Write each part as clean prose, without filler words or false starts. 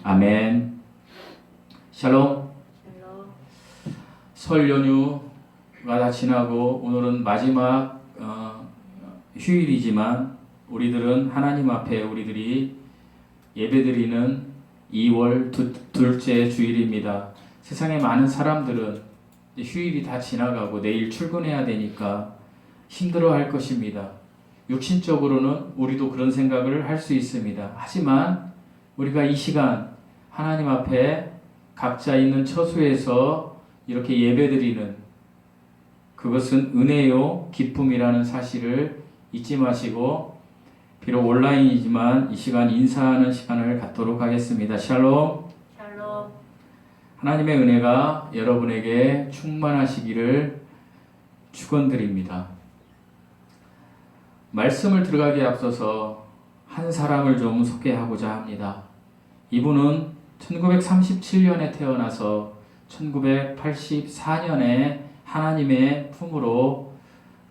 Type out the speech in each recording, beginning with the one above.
아멘. 샬롬. 설 연휴가 다 지나고 오늘은 마지막 휴일이지만 우리들은 하나님 앞에 우리들이 예배드리는 2월 둘째 주일입니다. 세상에 많은 사람들은 휴일이 다 지나가고 내일 출근해야 되니까 힘들어할 것입니다. 육신적으로는 우리도 그런 생각을 할 수 있습니다. 하지만 우리가 이 시간 하나님 앞에 각자 있는 처소에서 이렇게 예배드리는 그것은 은혜요 기쁨이라는 사실을 잊지 마시고 비록 온라인이지만 이 시간 인사하는 시간을 갖도록 하겠습니다. 샬롬. 샬롬. 하나님의 은혜가 여러분에게 충만하시기를 축원드립니다. 말씀을 들어가기에 앞서서 한 사람을 좀 소개하고자 합니다. 이분은 1937년에 태어나서 1984년에 하나님의 품으로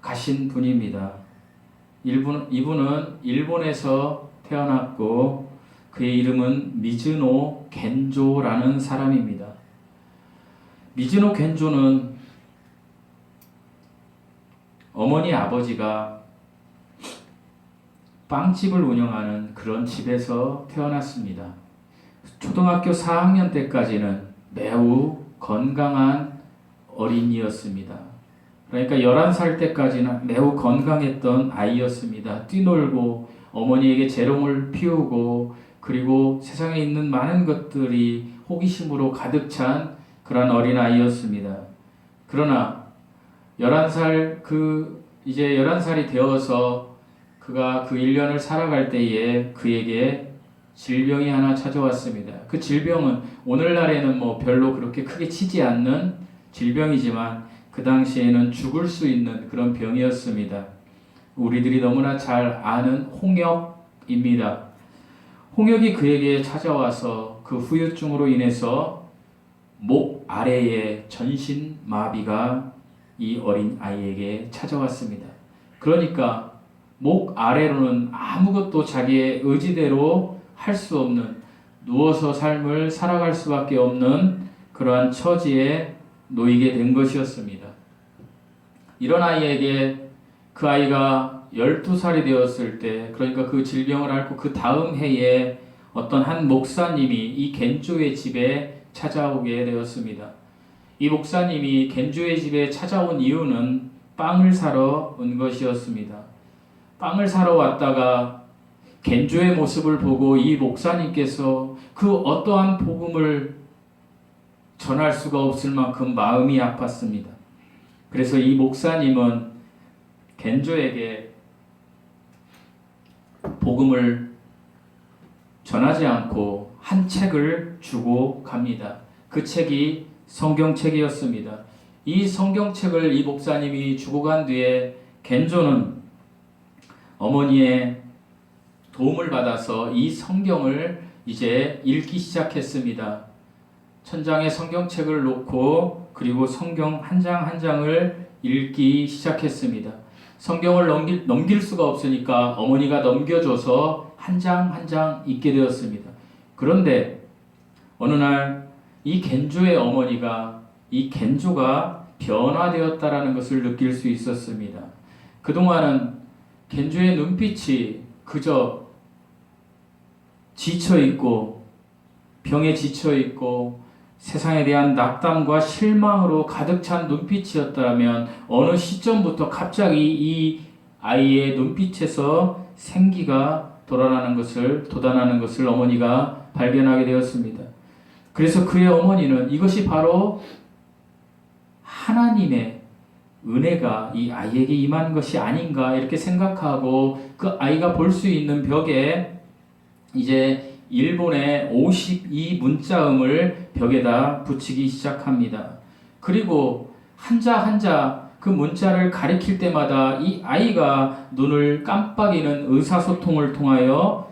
가신 분입니다. 이분은 일본에서 태어났고 그의 이름은 미즈노 겐조라는 사람입니다. 미즈노 겐조는 어머니 아버지가 빵집을 운영하는 그런 집에서 태어났습니다. 초등학교 4학년 때까지는 매우 건강한 어린이였습니다. 그러니까 11살 때까지는 매우 건강했던 아이였습니다. 뛰놀고 어머니에게 재롱을 피우고 그리고 세상에 있는 많은 것들이 호기심으로 가득 찬 그런 어린아이였습니다. 그러나 11살이 되어서 그가 그 1년을 살아갈 때에 그에게 질병이 하나 찾아왔습니다. 그 질병은 오늘날에는 별로 그렇게 크게 치지 않는 질병이지만 그 당시에는 죽을 수 있는 그런 병이었습니다. 우리들이 너무나 잘 아는 홍역입니다. 홍역이 그에게 찾아와서 그 후유증으로 인해서 목 아래에 전신 마비가 이 어린 아이에게 찾아왔습니다. 그러니까 목 아래로는 아무것도 자기의 의지대로 할 수 없는 누워서 삶을 살아갈 수밖에 없는 그러한 처지에 놓이게 된 것이었습니다. 이런 아이에게 그 아이가 12살이 되었을 때 그러니까 그 질병을 앓고 그 다음 해에 어떤 한 목사님이 이 겐조의 집에 찾아오게 되었습니다. 이 목사님이 겐조의 집에 찾아온 이유는 빵을 사러 온 것이었습니다. 빵을 사러 왔다가 겐조의 모습을 보고 이 목사님께서 그 어떠한 복음을 전할 수가 없을 만큼 마음이 아팠습니다. 그래서 이 목사님은 겐조에게 복음을 전하지 않고 한 책을 주고 갑니다. 그 책이 성경책이었습니다. 이 성경책을 이 목사님이 주고 간 뒤에 겐조는 어머니의 도움을 받아서 이 성경을 이제 읽기 시작했습니다. 천장에 성경책을 놓고 그리고 성경 한 장 한 장을 읽기 시작했습니다. 성경을 넘길 수가 없으니까 어머니가 넘겨줘서 한 장 한 장 읽게 되었습니다. 그런데 어느 날 이 겐조의 어머니가 이 겐조가 변화되었다라는 것을 느낄 수 있었습니다. 그동안은 겐조의 눈빛이 그저 지쳐있고 병에 지쳐있고 세상에 대한 낙담과 실망으로 가득 찬 눈빛이었다면 어느 시점부터 갑자기 이 아이의 눈빛에서 생기가 돋아나는 것을 어머니가 발견하게 되었습니다. 그래서 그의 어머니는 이것이 바로 하나님의 은혜가 이 아이에게 임한 것이 아닌가 이렇게 생각하고 그 아이가 볼 수 있는 벽에 이제 일본의 52문자음을 벽에다 붙이기 시작합니다. 그리고 한자 한자 그 문자를 가리킬 때마다 이 아이가 눈을 깜빡이는 의사소통을 통하여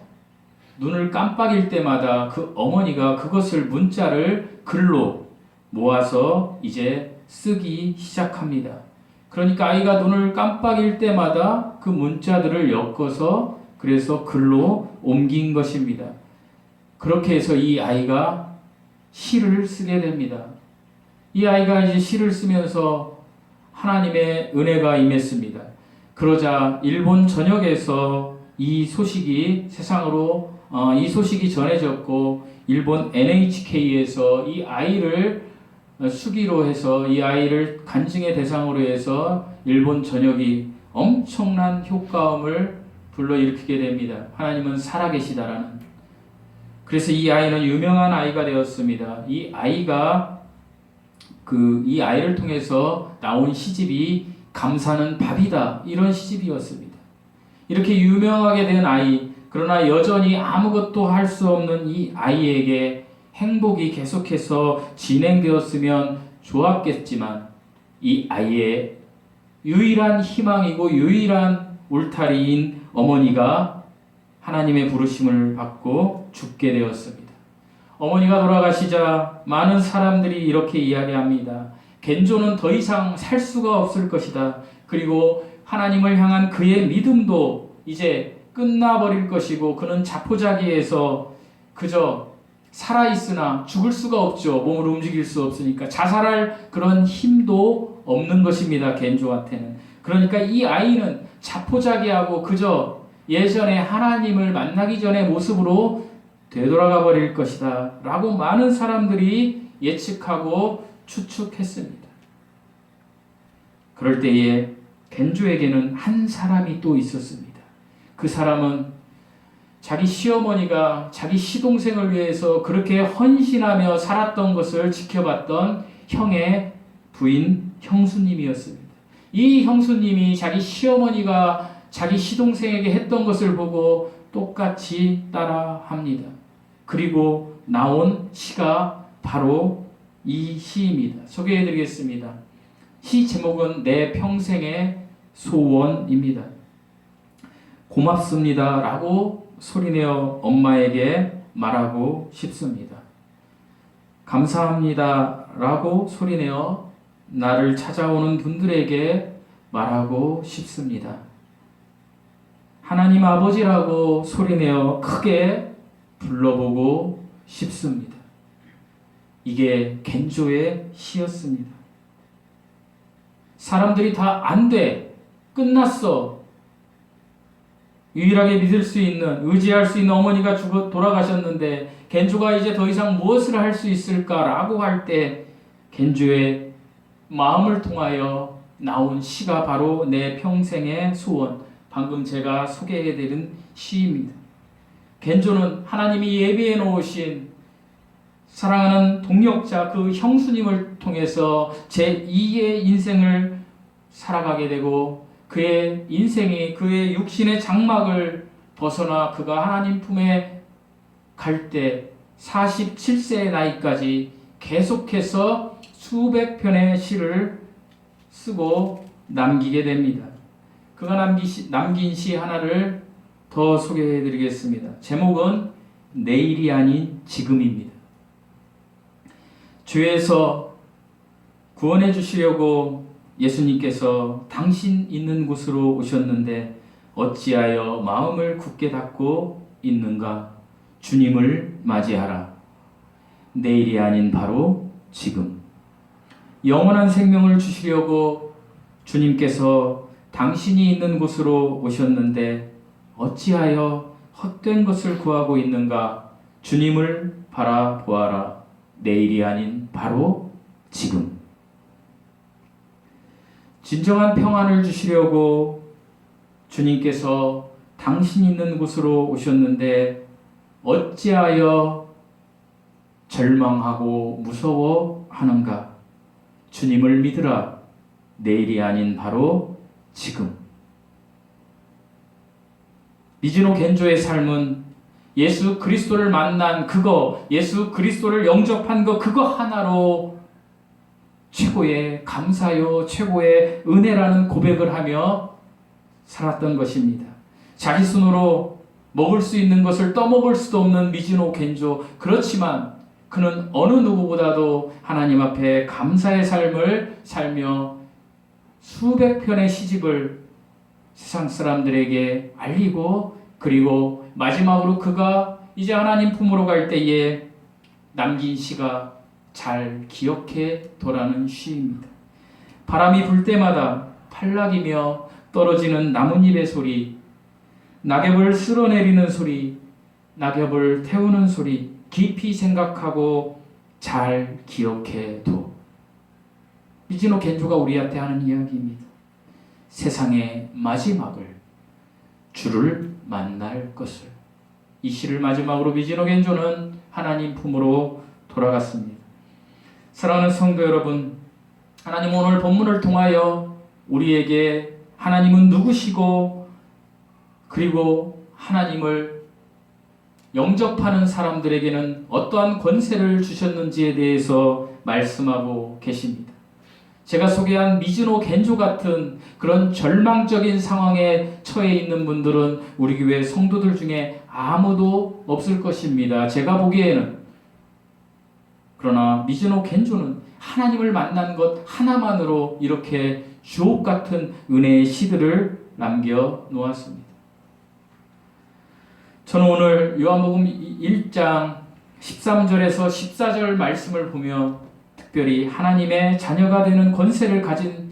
눈을 깜빡일 때마다 그 어머니가 그것을 문자를 글로 모아서 이제 쓰기 시작합니다. 그러니까 아이가 눈을 깜빡일 때마다 그 문자들을 엮어서 그래서 글로 옮긴 것입니다. 그렇게 해서 이 아이가 시를 쓰게 됩니다. 이 아이가 이제 시를 쓰면서 하나님의 은혜가 임했습니다. 그러자 일본 전역에서 이 소식이 세상으로 이 소식이 전해졌고, 일본 NHK에서 이 아이를 수기로 해서 이 아이를 간증의 대상으로 해서 일본 전역이 엄청난 효과음을 불러일으키게 됩니다. 하나님은 살아계시다라는. 그래서 이 아이는 유명한 아이가 되었습니다. 이 아이를 통해서 나온 시집이 감사는 밥이다, 이런 시집이었습니다. 이렇게 유명하게 된 아이, 그러나 여전히 아무것도 할 수 없는 이 아이에게 행복이 계속해서 진행되었으면 좋았겠지만, 이 아이의 유일한 희망이고 유일한 울타리인 어머니가 하나님의 부르심을 받고 죽게 되었습니다. 어머니가 돌아가시자 많은 사람들이 이렇게 이야기합니다. 겐조는 더 이상 살 수가 없을 것이다. 그리고 하나님을 향한 그의 믿음도 이제 끝나버릴 것이고, 그는 자포자기해서 그저 살아있으나 죽을 수가 없죠. 몸을 움직일 수 없으니까 자살할 그런 힘도 없는 것입니다. 겐조한테는. 그러니까 이 아이는 자포자기하고 그저 예전에 하나님을 만나기 전의 모습으로 되돌아가 버릴 것이다 라고 많은 사람들이 예측하고 추측했습니다. 그럴 때에 겐조에게는 한 사람이 또 있었습니다. 그 사람은 자기 시어머니가 자기 시동생을 위해서 그렇게 헌신하며 살았던 것을 지켜봤던 형의 부인 형수님이었습니다. 이 형수님이 자기 시어머니가 자기 시동생에게 했던 것을 보고 똑같이 따라합니다. 그리고 나온 시가 바로 이 시입니다. 소개해드리겠습니다. 시 제목은 내 평생의 소원입니다. 고맙습니다 라고 소리내어 엄마에게 말하고 싶습니다. 감사합니다 라고 소리내어 나를 찾아오는 분들에게 말하고 싶습니다. 하나님 아버지라고 소리내어 크게 불러보고 싶습니다. 이게 겐조의 시였습니다. 사람들이 다 안 돼, 끝났어, 유일하게 믿을 수 있는, 의지할 수 있는 어머니가 돌아가셨는데 겐조가 이제 더 이상 무엇을 할 수 있을까라고 할 때 겐조의 마음을 통하여 나온 시가 바로 내 평생의 소원, 방금 제가 소개해드린 시입니다. 겐조는 하나님이 예비해 놓으신 사랑하는 동역자 그 형수님을 통해서 제2의 인생을 살아가게 되고, 그의 인생이 그의 육신의 장막을 벗어나 그가 하나님 품에 갈 때 47세의 나이까지 계속해서 수백 편의 시를 쓰고 남기게 됩니다. 그가 남긴 시 하나를 더 소개해 드리겠습니다. 제목은 내일이 아닌 지금입니다. 죄에서 구원해 주시려고 예수님께서 당신 있는 곳으로 오셨는데 어찌하여 마음을 굳게 닫고 있는가? 주님을 맞이하라. 내일이 아닌 바로 지금. 영원한 생명을 주시려고 주님께서 당신이 있는 곳으로 오셨는데 어찌하여 헛된 것을 구하고 있는가? 주님을 바라보아라. 내일이 아닌 바로 지금. 진정한 평안을 주시려고 주님께서 당신 있는 곳으로 오셨는데 어찌하여 절망하고 무서워하는가? 주님을 믿으라. 내일이 아닌 바로 지금. 미즈노 겐조의 삶은 예수 그리스도를 만난 그거, 예수 그리스도를 영접한 거, 그거 하나로 최고의 감사요, 최고의 은혜라는 고백을 하며 살았던 것입니다. 자기 손으로 먹을 수 있는 것을 떠먹을 수도 없는 미즈노 겐조. 그렇지만 그는 어느 누구보다도 하나님 앞에 감사의 삶을 살며 수백 편의 시집을 세상 사람들에게 알리고, 그리고 마지막으로 그가 이제 하나님 품으로 갈 때에 남긴 시가 잘 기억해 둬라는 시입니다. 바람이 불 때마다 팔락이며 떨어지는 나뭇잎의 소리, 낙엽을 쓸어내리는 소리, 낙엽을 태우는 소리 깊이 생각하고 잘 기억해 둬. 미즈노 겐조가 우리한테 하는 이야기입니다. 세상의 마지막을, 주를 만날 것을. 이 시를 마지막으로 미즈노 겐조는 하나님 품으로 돌아갔습니다. 사랑하는 성도 여러분, 하나님 오늘 본문을 통하여 우리에게 하나님은 누구시고 그리고 하나님을 영접하는 사람들에게는 어떠한 권세를 주셨는지에 대해서 말씀하고 계십니다. 제가 소개한 미즈노 겐조 같은 그런 절망적인 상황에 처해 있는 분들은 우리 교회 성도들 중에 아무도 없을 것입니다. 제가 보기에는. 그러나 미즈노 겐조는 하나님을 만난 것 하나만으로 이렇게 주옥 같은 은혜의 시들을 남겨 놓았습니다. 저는 오늘 요한복음 1장 13절에서 14절 말씀을 보며 특별히 하나님의 자녀가 되는 권세를 가질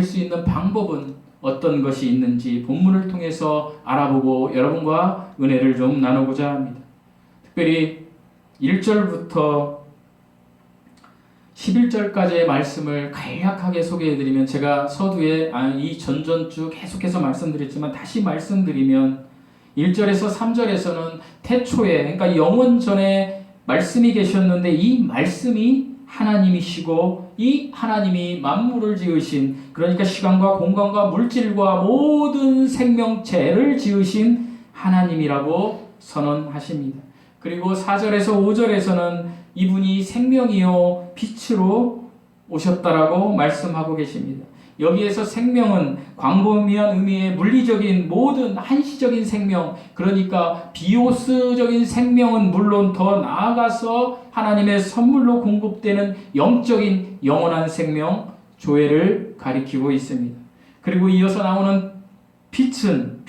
수 있는 방법은 어떤 것이 있는지 본문을 통해서 알아보고 여러분과 은혜를 좀 나누고자 합니다. 특별히 1절부터 11절까지의 말씀을 간략하게 소개해드리면, 제가 서두에 이 전전주 계속해서 말씀드렸지만 다시 말씀드리면 1절에서 3절에서는 태초에, 그러니까 영원 전에 말씀이 계셨는데 이 말씀이 하나님이시고 이 하나님이 만물을 지으신, 그러니까 시간과 공간과 물질과 모든 생명체를 지으신 하나님이라고 선언하십니다. 그리고 4절에서 5절에서는 이분이 생명이요 빛으로 오셨다라고 말씀하고 계십니다. 여기에서 생명은 광범위한 의미의 물리적인 모든 한시적인 생명, 그러니까 비오스적인 생명은 물론 더 나아가서 하나님의 선물로 공급되는 영적인 영원한 생명, 조회를 가리키고 있습니다. 그리고 이어서 나오는 빛은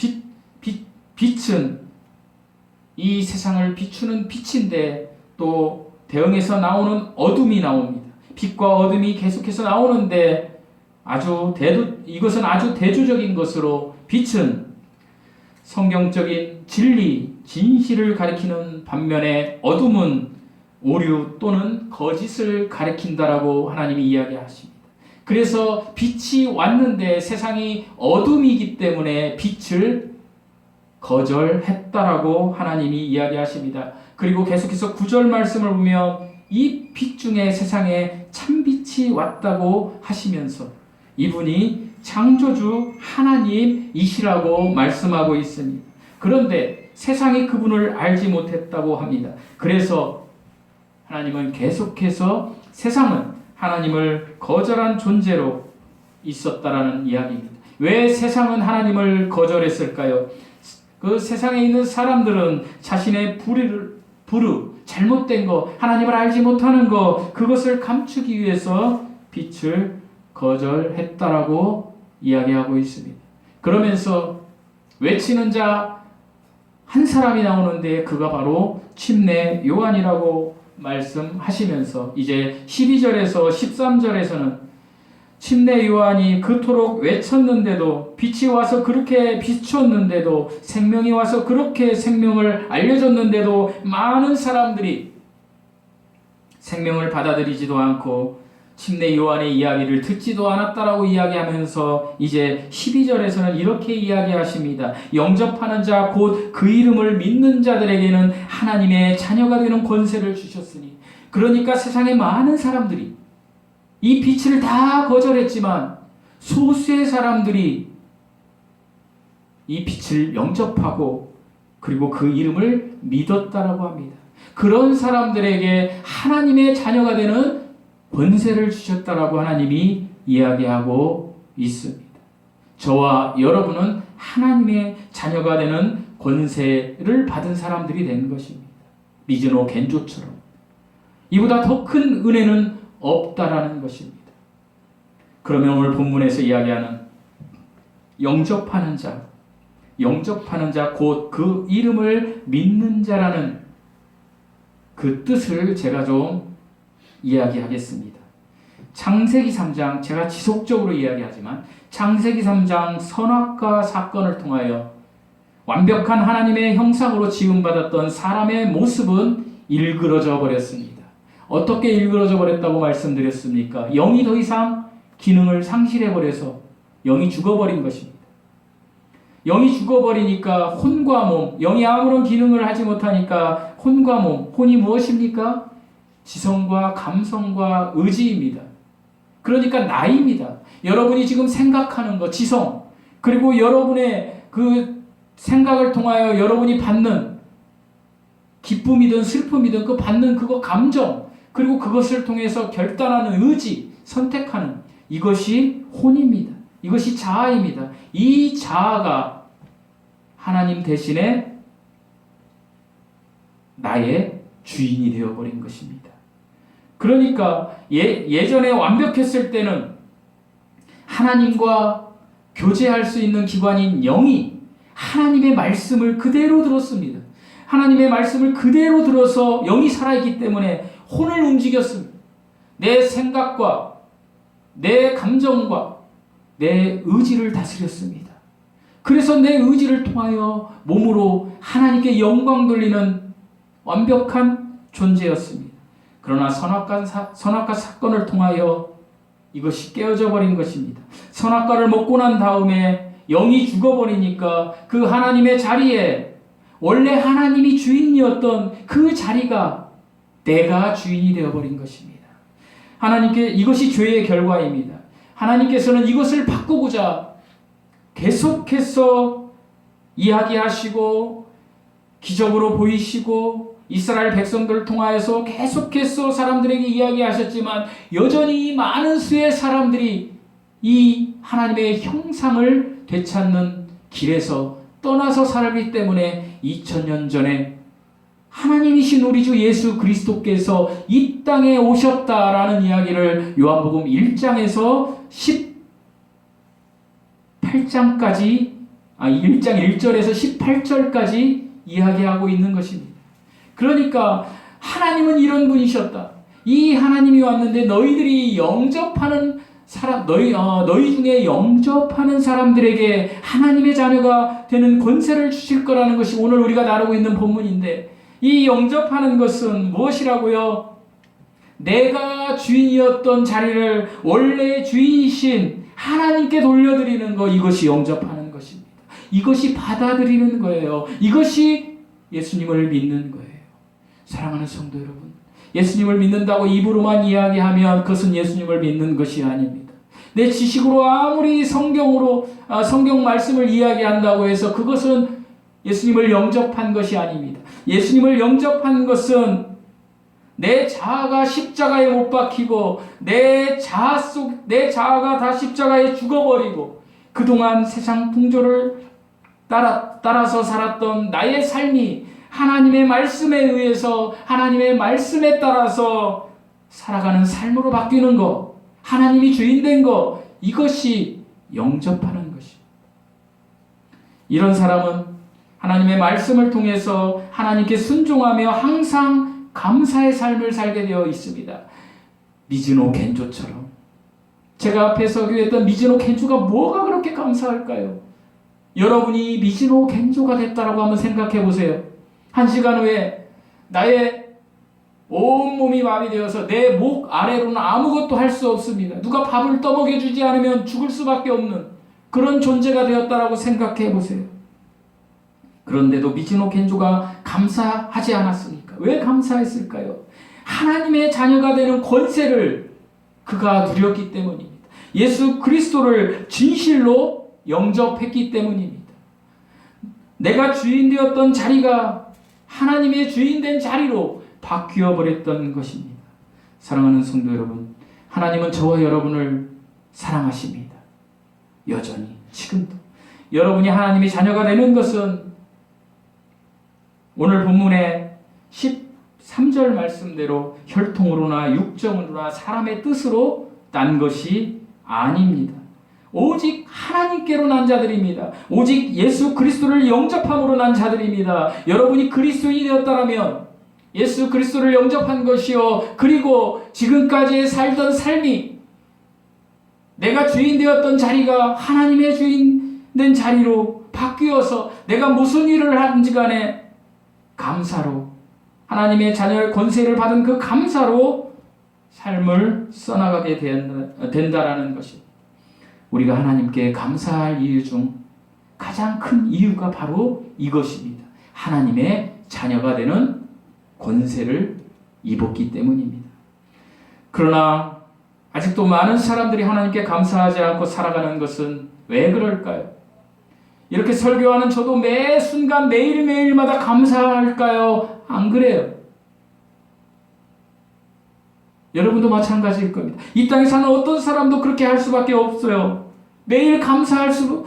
이 세상을 비추는 빛인데 또 대응해서 나오는 어둠이 나옵니다. 빛과 어둠이 계속해서 나오는데 이것은 아주 대조적인 것으로 빛은 성경적인 진리, 진실을 가리키는 반면에 어둠은 오류 또는 거짓을 가리킨다라고 하나님이 이야기하십니다. 그래서 빛이 왔는데 세상이 어둠이기 때문에 빛을 거절했다라고 하나님이 이야기하십니다. 그리고 계속해서 9절 말씀을 보면 이 빛 중에 세상에 참빛이 왔다고 하시면서 이분이 창조주 하나님이시라고 말씀하고 있습니다. 그런데 세상이 그분을 알지 못했다고 합니다. 그래서 하나님은 계속해서 세상은 하나님을 거절한 존재로 있었다라는 이야기입니다. 왜 세상은 하나님을 거절했을까요? 그 세상에 있는 사람들은 자신의 잘못된 거, 하나님을 알지 못하는 거, 그것을 감추기 위해서 빛을 거절했다라고 이야기하고 있습니다. 그러면서 외치는 자 한 사람이 나오는데 그가 바로 침례 요한이라고 말씀하시면서 이제 12절에서 13절에서는 침례 요한이 그토록 외쳤는데도, 빛이 와서 그렇게 비추었는데도, 생명이 와서 그렇게 생명을 알려줬는데도 많은 사람들이 생명을 받아들이지도 않고 침례 요한의 이야기를 듣지도 않았다라고 이야기하면서 이제 12절에서는 이렇게 이야기하십니다. 영접하는 자 곧 그 이름을 믿는 자들에게는 하나님의 자녀가 되는 권세를 주셨으니, 그러니까 세상의 많은 사람들이 이 빛을 다 거절했지만 소수의 사람들이 이 빛을 영접하고 그리고 그 이름을 믿었다라고 합니다. 그런 사람들에게 하나님의 자녀가 되는 권세를 주셨다라고 하나님이 이야기하고 있습니다. 저와 여러분은 하나님의 자녀가 되는 권세를 받은 사람들이 된 것입니다. 미즈노 겐조처럼. 이보다 더 큰 은혜는 없다라는 것입니다. 그러면 오늘 본문에서 이야기하는 영접하는 자, 영접하는 자, 곧 그 이름을 믿는 자라는 그 뜻을 제가 좀 이야기하겠습니다. 창세기 3장, 제가 지속적으로 이야기하지만 창세기 3장 선악과 사건을 통하여 완벽한 하나님의 형상으로 지음받았던 사람의 모습은 일그러져 버렸습니다. 어떻게 일그러져 버렸다고 말씀드렸습니까? 영이 더 이상 기능을 상실해 버려서 영이 죽어버린 것입니다. 영이 죽어버리니까 혼과 몸, 영이 아무런 기능을 하지 못하니까 혼과 몸, 혼이 무엇입니까? 지성과 감성과 의지입니다. 그러니까 나입니다. 여러분이 지금 생각하는 것, 지성, 그리고 여러분의 그 생각을 통하여 여러분이 받는 기쁨이든 슬픔이든 그 받는 그거 감정, 그리고 그것을 통해서 결단하는 의지, 선택하는 이것이 혼입니다. 이것이 자아입니다. 이 자아가 하나님 대신에 나의 주인이 되어버린 것입니다. 그러니까 예전에 완벽했을 때는 하나님과 교제할 수 있는 기관인 영이 하나님의 말씀을 그대로 들었습니다. 하나님의 말씀을 그대로 들어서 영이 살아있기 때문에 혼을 움직였습니다. 내 생각과 내 감정과 내 의지를 다스렸습니다. 그래서 내 의지를 통하여 몸으로 하나님께 영광 돌리는 완벽한 존재였습니다. 그러나 선악과 사건을 통하여 이것이 깨어져 버린 것입니다. 선악과를 먹고 난 다음에 영이 죽어버리니까 그 하나님의 자리에 원래 하나님이 주인이었던 그 자리가 내가 주인이 되어버린 것입니다. 하나님께 이것이 죄의 결과입니다. 하나님께서는 이것을 바꾸고자 계속해서 이야기하시고 기적으로 보이시고 이스라엘 백성들을 통하여서 계속해서 사람들에게 이야기하셨지만 여전히 많은 수의 사람들이 이 하나님의 형상을 되찾는 길에서 떠나서 살기 때문에 2000년 전에 하나님이신 우리 주 예수 그리스도께서 이 땅에 오셨다라는 이야기를 요한복음 1장에서 18장까지 1장 1절에서 18절까지 이야기하고 있는 것입니다. 그러니까 하나님은 이런 분이셨다. 이 하나님이 왔는데 너희들이 영접하는 사람, 너희 중에 영접하는 사람들에게 하나님의 자녀가 되는 권세를 주실 거라는 것이 오늘 우리가 나누고 있는 본문인데, 이 영접하는 것은 무엇이라고요? 내가 주인이었던 자리를 원래 주인이신 하나님께 돌려드리는 것, 이것이 영접하는 것입니다. 이것이 받아들이는 거예요. 이것이 예수님을 믿는 거예요. 사랑하는 성도 여러분, 예수님을 믿는다고 입으로만 이야기하면 그것은 예수님을 믿는 것이 아닙니다. 내 지식으로 아무리 성경 말씀을 이야기한다고 해서 그것은 예수님을 영접한 것이 아닙니다. 예수님을 영접한 것은 내 자아가 십자가에 못 박히고 내 자아가 다 십자가에 죽어버리고 그동안 세상 풍조를 따라서 살았던 나의 삶이 하나님의 말씀에 의해서 하나님의 말씀에 따라서 살아가는 삶으로 바뀌는 것, 하나님이 주인된 것, 이것이 영접하는 것입니다. 이런 사람은 하나님의 말씀을 통해서 하나님께 순종하며 항상 감사의 삶을 살게 되어 있습니다. 미즈노 겐조처럼. 제가 앞에 서기했던 미즈노 겐조가 뭐가 그렇게 감사할까요? 여러분이 미즈노 겐조가 됐다라고 한번 생각해 보세요. 1시간 후에 나의 온몸이 마비되어서 내 목 아래로는 아무것도 할 수 없습니다. 누가 밥을 떠먹여주지 않으면 죽을 수밖에 없는 그런 존재가 되었다라고 생각해 보세요. 그런데도 미즈노 겐조가 감사하지 않았습니까? 왜 감사했을까요? 하나님의 자녀가 되는 권세를 그가 누렸기 때문입니다. 예수 그리스도를 진실로 영접했기 때문입니다. 내가 주인 되었던 자리가 하나님의 주인된 자리로 바뀌어 버렸던 것입니다. 사랑하는 성도 여러분, 하나님은 저와 여러분을 사랑하십니다. 여전히 지금도 여러분이 하나님의 자녀가 되는 것은 오늘 본문의 13절 말씀대로 혈통으로나 육정으로나 사람의 뜻으로 난 것이 아닙니다. 오직 하나님께로 난 자들입니다. 오직 예수 그리스도를 영접함으로 난 자들입니다. 여러분이 그리스도인이 되었다면 예수 그리스도를 영접한 것이요, 그리고 지금까지 살던 삶이 내가 주인 되었던 자리가 하나님의 주인 된 자리로 바뀌어서 내가 무슨 일을 하든지 간에 감사로, 하나님의 자녀의 권세를 받은 그 감사로 삶을 써나가게 된다라는 것입니다. 우리가 하나님께 감사할 이유 중 가장 큰 이유가 바로 이것입니다. 하나님의 자녀가 되는 권세를 입었기 때문입니다. 그러나 아직도 많은 사람들이 하나님께 감사하지 않고 살아가는 것은 왜 그럴까요? 이렇게 설교하는 저도 매 순간 매일매일마다 감사할까요? 안 그래요. 여러분도 마찬가지일 겁니다. 이 땅에 사는 어떤 사람도 그렇게 할 수밖에 없어요. 매일 감사하지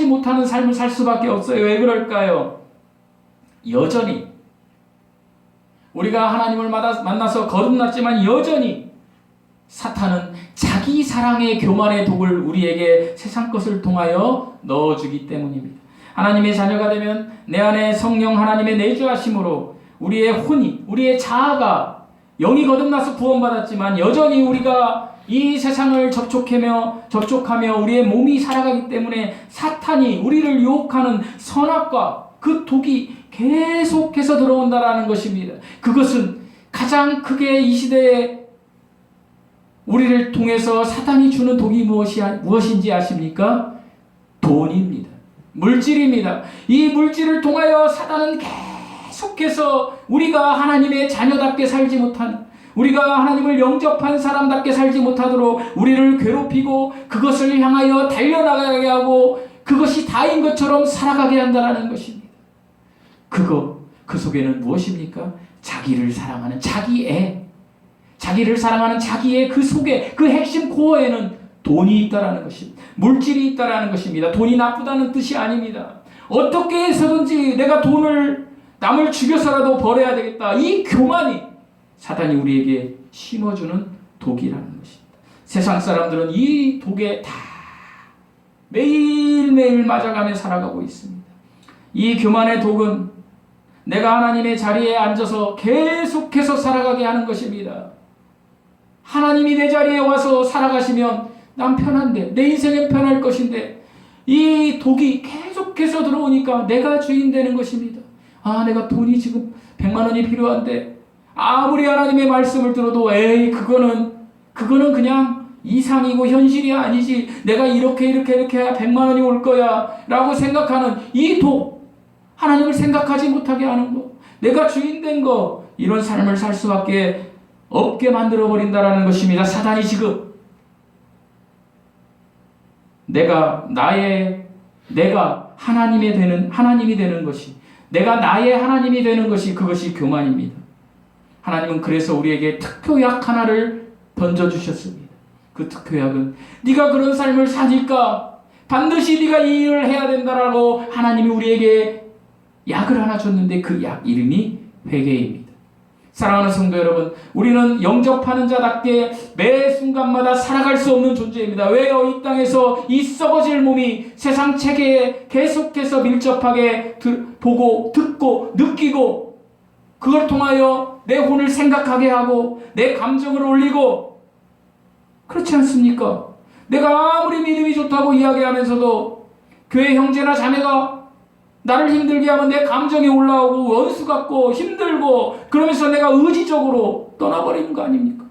못하는 삶을 살 수밖에 없어요. 왜 그럴까요? 여전히 우리가 하나님을 만나서 거듭났지만 여전히 사탄은 자기 사랑의 교만의 독을 우리에게 세상 것을 통하여 넣어주기 때문입니다. 하나님의 자녀가 되면 내 안에 성령 하나님의 내주하심으로 우리의 혼이, 우리의 자아가 영이 거듭나서 구원받았지만 여전히 우리가 이 세상을 접촉하며 우리의 몸이 살아가기 때문에 사탄이 우리를 유혹하는 선악과 그 독이 계속해서 들어온다라는 것입니다. 그것은 가장 크게 이 시대에 우리를 통해서 사탄이 주는 독이 무엇인지 아십니까? 돈입니다. 물질입니다. 이 물질을 통하여 사탄은 계속해서 우리가 하나님의 자녀답게 살지 못하는, 우리가 하나님을 영접한 사람답게 살지 못하도록 우리를 괴롭히고 그것을 향하여 달려나가게 하고 그것이 다인 것처럼 살아가게 한다는 것입니다. 그 속에는 무엇입니까? 자기를 사랑하는 자기를 사랑하는 자기의 그 속에, 그 핵심 코어에는 돈이 있다라는 것입니다. 물질이 있다라는 것입니다. 돈이 나쁘다는 뜻이 아닙니다. 어떻게 해서든지 내가 돈을 남을 죽여서라도 벌어야 되겠다. 이 교만이 사탄이 우리에게 심어주는 독이라는 것입니다. 세상 사람들은 이 독에 다 매일매일 맞아가며 살아가고 있습니다. 이 교만의 독은 내가 하나님의 자리에 앉아서 계속해서 살아가게 하는 것입니다. 하나님이 내 자리에 와서 살아가시면 난 편한데, 내 인생은 편할 것인데, 이 독이 계속해서 들어오니까 내가 주인 되는 것입니다. 내가 돈이 지금 100만 원이 필요한데 아무리 하나님의 말씀을 들어도 에이 그거는 그냥 이상이고 현실이 아니지, 내가 이렇게 해야 100만 원이 올 거야 라고 생각하는 이 독, 하나님을 생각하지 못하게 하는 거, 내가 주인 된 거, 이런 삶을 살 수밖에 없게 만들어버린다라는 것입니다. 사단이 지금 내가 하나님이 되는 것이, 내가 나의 하나님이 되는 것이, 그것이 교만입니다. 하나님은 그래서 우리에게 특효약 하나를 던져주셨습니다. 그 특효약은 네가 그런 삶을 사니까 반드시 네가 이 일을 해야 된다라고 하나님이 우리에게 약을 하나 줬는데 그 약 이름이 회개입니다. 사랑하는 성도 여러분, 우리는 영접하는 자답게 매 순간마다 살아갈 수 없는 존재입니다. 왜요? 이 땅에서 이 썩어질 몸이 세상 체계에 계속해서 밀접하게 보고 듣고 느끼고 그걸 통하여 내 혼을 생각하게 하고 내 감정을 올리고, 그렇지 않습니까? 내가 아무리 믿음이 좋다고 이야기하면서도 교회 형제나 자매가 나를 힘들게 하면 내 감정이 올라오고 원수 같고 힘들고, 그러면서 내가 의지적으로 떠나버리는 거 아닙니까?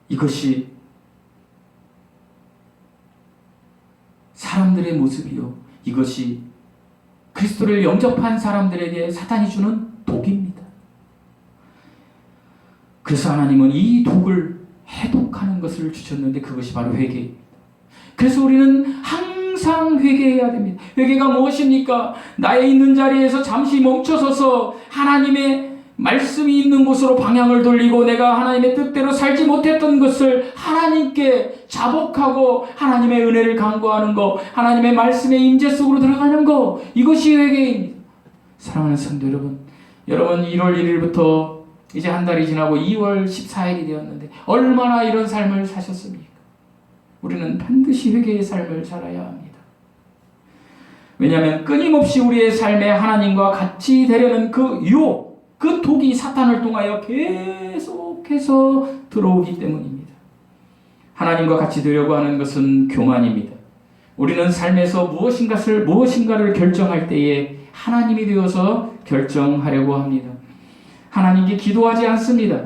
이것이 사람들의 모습이요, 이것이 그리스도를 영접한 사람들에게 사탄이 주는 독입니다. 그래서 하나님은 이 독을 해독하는 것을 주셨는데 그것이 바로 회개입니다. 그래서 우리는 항상 회개해야 됩니다. 회개가 무엇입니까? 나의 있는 자리에서 잠시 멈춰서서 하나님의 말씀이 있는 곳으로 방향을 돌리고 내가 하나님의 뜻대로 살지 못했던 것을 하나님께 자복하고 하나님의 은혜를 간구하는 것, 하나님의 말씀의 임재 속으로 들어가는 것, 이것이 회개입니다. 사랑하는 성도 여러분, 1월 1일부터 이제 한 달이 지나고 2월 14일이 되었는데 얼마나 이런 삶을 사셨습니까? 우리는 반드시 회개의 삶을 살아야 합니다. 왜냐하면 끊임없이 우리의 삶에 하나님과 같이 되려는 그 유혹, 그 독이 사탄을 통하여 계속해서 들어오기 때문입니다. 하나님과 같이 되려고 하는 것은 교만입니다. 우리는 삶에서 무엇인가를 결정할 때에 하나님이 되어서 결정하려고 합니다. 하나님께 기도하지 않습니다.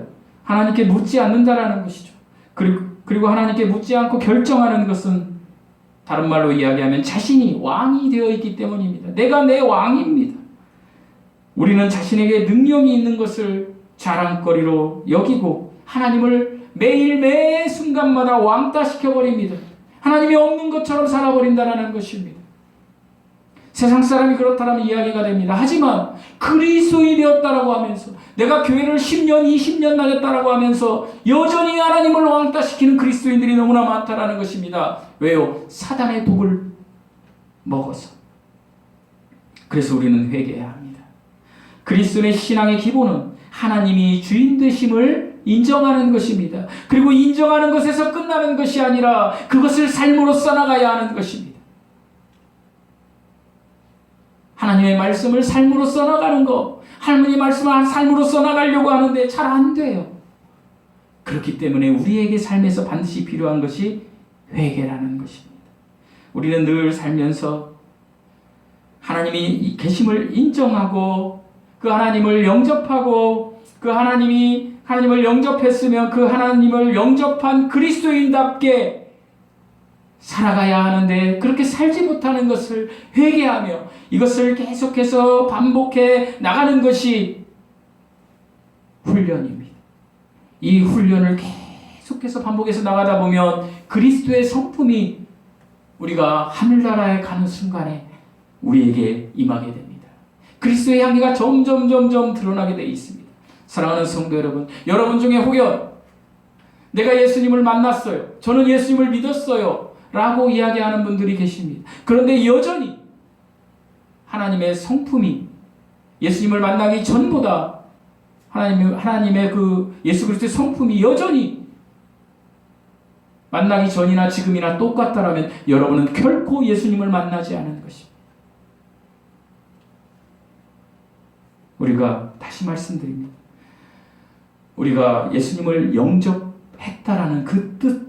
하나님께 묻지 않는다라는 것이죠. 그리고 하나님께 묻지 않고 결정하는 것은 다른 말로 이야기하면 자신이 왕이 되어 있기 때문입니다. 내가 내 왕입니다. 우리는 자신에게 능력이 있는 것을 자랑거리로 여기고 하나님을 매일 매 순간마다 왕따시켜버립니다. 하나님이 없는 것처럼 살아버린다는 것입니다. 세상 사람이 그렇다면 이야기가 됩니다. 하지만 그리스도인이 되었다라고 하면서 내가 교회를 10년, 20년 다녔다라고 하면서 여전히 하나님을 왕따시키는 그리스도인들이 너무나 많다라는 것입니다. 왜요? 사단의 독을 먹어서. 그래서 우리는 회개해야 합니다. 그리스도의 신앙의 기본은 하나님이 주인 되심을 인정하는 것입니다. 그리고 인정하는 것에서 끝나는 것이 아니라 그것을 삶으로 써나가야 하는 것입니다. 하나님의 말씀을 삶으로 써나가는 것, 하나님의 말씀을 삶으로 써나가려고 하는데 잘 안 돼요. 그렇기 때문에 우리에게 삶에서 반드시 필요한 것이 회개라는 것입니다. 우리는 늘 살면서 하나님이 계심을 인정하고 그 하나님을 영접하고 그 하나님을 영접했으면 그 하나님을 영접한 그리스도인답게 살아가야 하는데 그렇게 살지 못하는 것을 회개하며 이것을 계속해서 반복해 나가는 것이 훈련입니다. 이 훈련을 계속해서 반복해서 나가다 보면 그리스도의 성품이 우리가 하늘나라에 가는 순간에 우리에게 임하게 됩니다. 그리스도의 향기가 점점 드러나게 되어 있습니다. 사랑하는 성도 여러분, 여러분 중에 혹여 내가 예수님을 만났어요, 저는 예수님을 믿었어요 라고 이야기하는 분들이 계십니다. 그런데 여전히 하나님의 성품이 예수님을 만나기 전보다 하나님의 그 예수 그리스도의 성품이 여전히 만나기 전이나 지금이나 똑같다라면 여러분은 결코 예수님을 만나지 않은 것입니다. 우리가 다시 말씀드립니다. 우리가 예수님을 영접했다라는 그 뜻,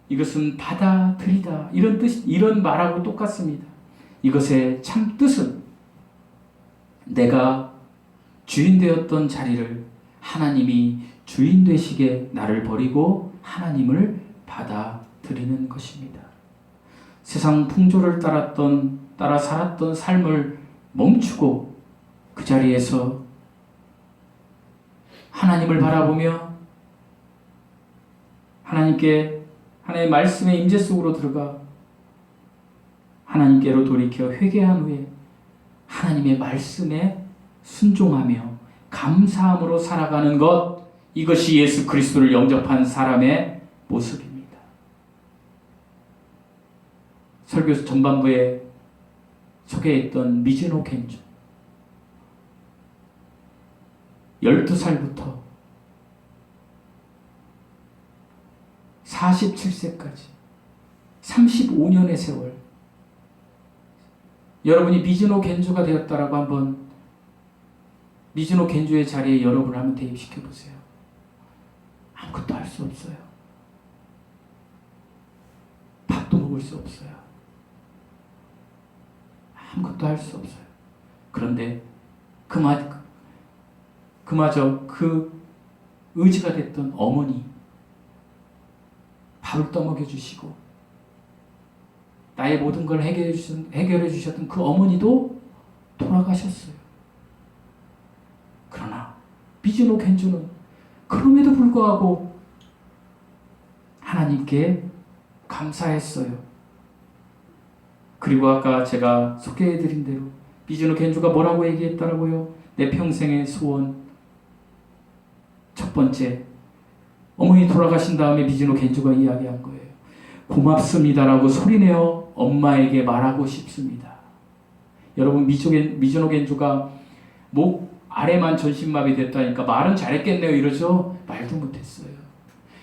이것은 받아들이다, 이런 뜻, 이런 말하고 똑같습니다. 이것의 참 뜻은 내가 주인 되었던 자리를 하나님이 주인 되시게 나를 버리고 하나님을 받아들이는 것입니다. 세상 풍조를 따라 살았던 삶을 멈추고 그 자리에서 하나님을 바라보며 하나님의 말씀의 임재 속으로 들어가 하나님께로 돌이켜 회개한 후에 하나님의 말씀에 순종하며 감사함으로 살아가는 것, 이것이 예수 그리스도를 영접한 사람의 모습입니다. 설교 전반부에 소개했던 미즈노 겐주, 12살부터 47세까지 35년의 세월, 여러분이 미즈노 겐주가 되었다라고 한번 미즈노 겐주의 자리에 여러분을 한번 대입시켜 보세요. 아무것도 할 수 없어요. 밥도 먹을 수 없어요. 아무것도 할 수 없어요. 그런데 그마저 그 의지가 됐던 어머니, 밥을 떠먹여 주시고 나의 모든 걸 해결해 주셨던 그 어머니도 돌아가셨어요. 그러나 미즈노 겐주는 그럼에도 불구하고 하나님께 감사했어요. 그리고 아까 제가 소개해드린 대로 미즈노 겐주가 뭐라고 얘기했더라고요? 내 평생의 소원, 첫 번째, 어머니 돌아가신 다음에 미즈노 겐주가 이야기한 거예요. 고맙습니다라고 소리내어 엄마에게 말하고 싶습니다. 여러분, 미즈노 겐주가 아래만 전신마비 됐다니까 말은 잘했겠네요 이러죠. 말도 못했어요.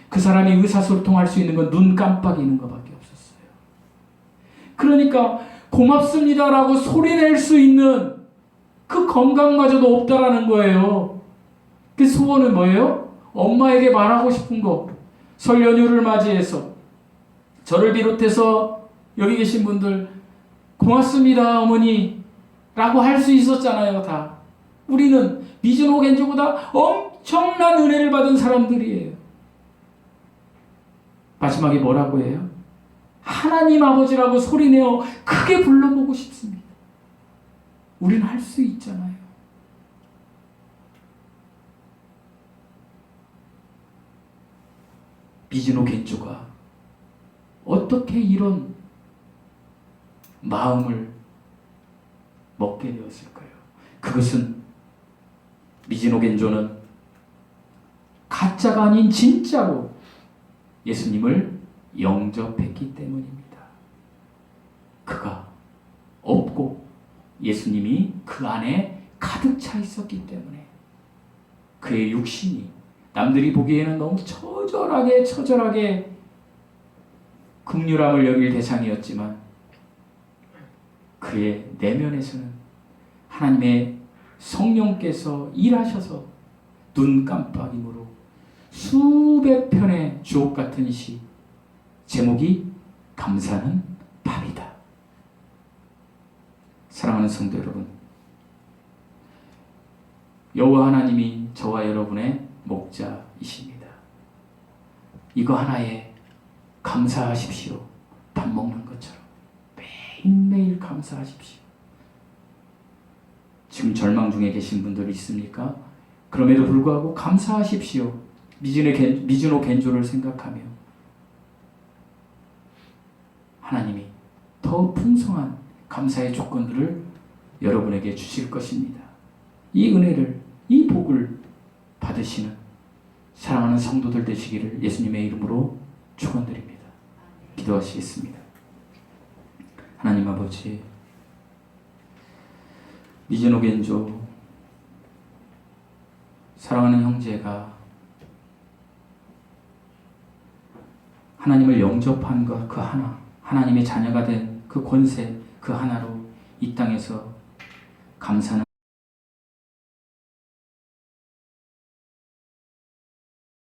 그 사람이 의사소통할 수 있는 건 눈 깜빡이는 것밖에 없었어요. 그러니까 고맙습니다라고 소리낼 수 있는 그 건강마저도 없다라는 거예요. 그 소원은 뭐예요? 엄마에게 말하고 싶은 거. 설 연휴를 맞이해서 저를 비롯해서 여기 계신 분들 고맙습니다 어머니 라고 할 수 있었잖아요. 다 우리는 미즈노 겐조보다 엄청난 은혜를 받은 사람들이에요. 마지막에 뭐라고 해요? 하나님 아버지라고 소리내어 크게 불러보고 싶습니다. 우리는 할 수 있잖아요. 미즈노 겐조가 어떻게 이런 마음을 먹게 되었을까요? 그것은 미즈노 겐조는 가짜가 아닌 진짜로 예수님을 영접했기 때문입니다. 그가 없고 예수님이 그 안에 가득 차 있었기 때문에 그의 육신이 남들이 보기에는 너무 처절하게 긍휼함을 여길 대상이었지만 그의 내면에서는 하나님의 성령께서 일하셔서 눈 깜빡임으로 수백 편의 주옥 같은 시, 제목이 감사는 밥이다. 사랑하는 성도 여러분, 여호와 하나님이 저와 여러분의 목자이십니다. 이거 하나에 감사하십시오. 밥 먹는 것처럼 매일매일 감사하십시오. 지금 절망 중에 계신 분들 있습니까? 그럼에도 불구하고 감사하십시오. 미즈노 겐조를 생각하며 하나님이 더 풍성한 감사의 조건들을 여러분에게 주실 것입니다. 이 은혜를, 이 복을 받으시는 사랑하는 성도들 되시기를 예수님의 이름으로 축원드립니다. 기도하시겠습니다. 하나님 아버지, 미즈노 겐조 사랑하는 형제가 하나님을 영접한 것 그 하나, 하나님의 자녀가 된 그 권세 그 하나로 이 땅에서 감사는